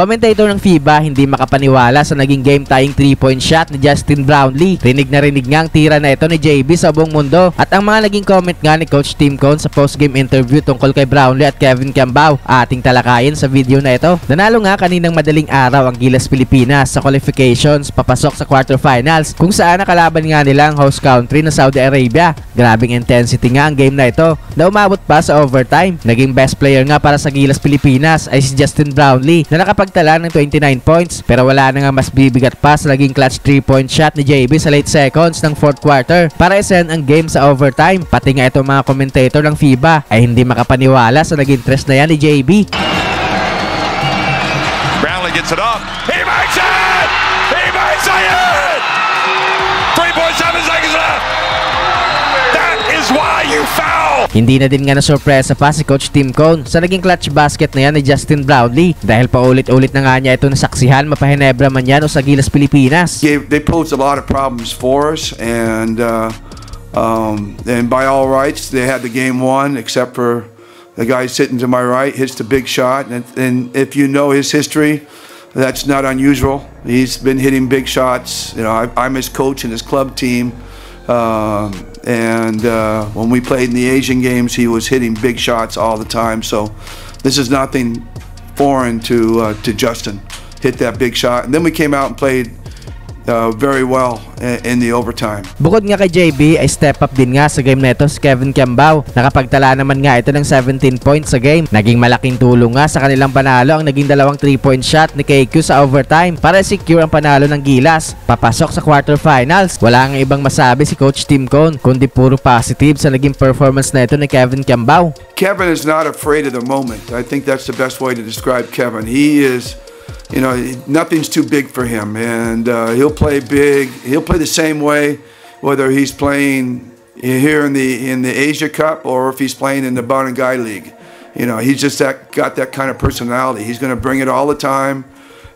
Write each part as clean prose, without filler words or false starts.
Commentator ng FIBA hindi makapaniwala sa naging game-tying 3-point shot ni Justin Brownlee. Rinig na rinig nga ang tira na ito ni JB sa buong mundo. At ang mga naging comment nga ni Coach Tim Cone sa post-game interview tungkol kay Brownlee at Kevin Cambao, ating talakayin sa video na ito. Nanalo nga kaninang madaling araw ang Gilas Pilipinas sa qualifications papasok sa quarterfinals, kung saan nakalaban nga nila ang host country na Saudi Arabia. Grabing intensity nga ang game na ito na umabot pa sa overtime. Naging best player nga para sa Gilas Pilipinas ay si Justin Brownlee na nakapagtala ng 29 points, pero wala na nga mas bibigat pa sa naging clutch 3-point shot ni JB sa late seconds ng 4th quarter para isend ang game sa overtime. Pati nga itong mga commentator ng FIBA ay hindi makapaniwala sa naging tres na yan ni JB. Brownlee gets it off. He makes it! He makes it! 3.7 seconds left. That is why you foul! Hindi na din nga na-sorpresa pa si Coach Tim Cone sa naging clutch basket na yan ni Justin Brownlee dahil paulit-ulit na nga niya ito nasaksihan, mapahinebra man yan o sa Gilas Pilipinas. They posed a lot of problems for us, and by all rights they had the game won, except for the guy sitting to my right hits the big shot, and if you know his history, that's not unusual. He's been hitting big shots. You know, I'm his coach and his club team. When we played in the Asian games, he was hitting big shots all the time. So this is nothing foreign to Justin. Hit that big shot, and then we came out and played very well in the overtime. Bukod nga kay JB ay step up din nga sa game neto si Kevin Cambao. Nakapagtala naman nga ito ng 17 points sa game. Naging malaking tulong nga sa kanilang panalo ang naging dalawang 3-point shot ni KQ sa overtime para secure ang panalo ng Gilas papasok sa quarterfinals. Wala nga ibang masabi si Coach Tim Cone kundi puro positive sa naging performance na ito ni Kevin Cambao. Kevin is not afraid of the moment. I think that's the best way to describe Kevin. He is, you know, nothing's too big for him, and he'll play big. He'll play the same way, whether he's playing here in the Asia Cup or if he's playing in the Barangay League. You know, he's just got that kind of personality. He's going to bring it all the time,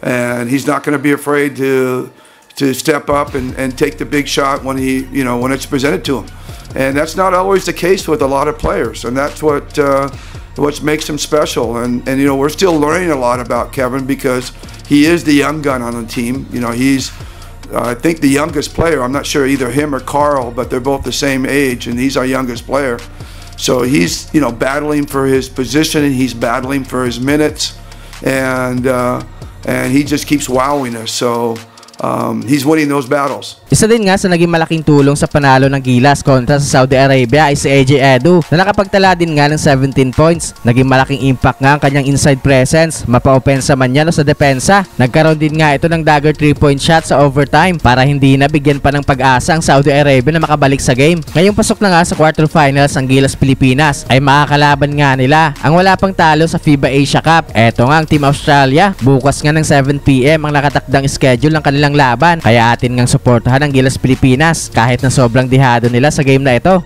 and he's not going to be afraid to step up and take the big shot when when it's presented to him. And that's not always the case with a lot of players, and that's what makes him special. And you know, we're still learning a lot about Kevin because he is the young gun on the team. You know, he's I think the youngest player. I'm not sure either him or Carl, but they're both the same age, and he's our youngest player. So he's, you know, battling for his position, and he's battling for his minutes, and he just keeps wowing us. So he's winning those battles. Isa din nga sa naging malaking tulong sa panalo ng Gilas kontra sa Saudi Arabia ay si AJ Edu na nakapagtala din nga ng 17 points. Naging malaking impact nga ang kanyang inside presence, mapa-opensa man yan o sa depensa. Nagkaroon din nga ito ng dagger 3-point shot sa overtime para hindi na bigyan pa ng pag-asa ang Saudi Arabia na makabalik sa game. Ngayong pasok na nga sa quarterfinals ang Gilas Pilipinas ay makakalaban nga nila ang wala pang talo sa FIBA Asia Cup. Eto nga ang Team Australia. Bukas nga ng 7 PM ang nakatakdang schedule ng kanilang laban, kaya atin ngang suportahan ang Gilas Pilipinas kahit na sobrang dihado nila sa game na ito.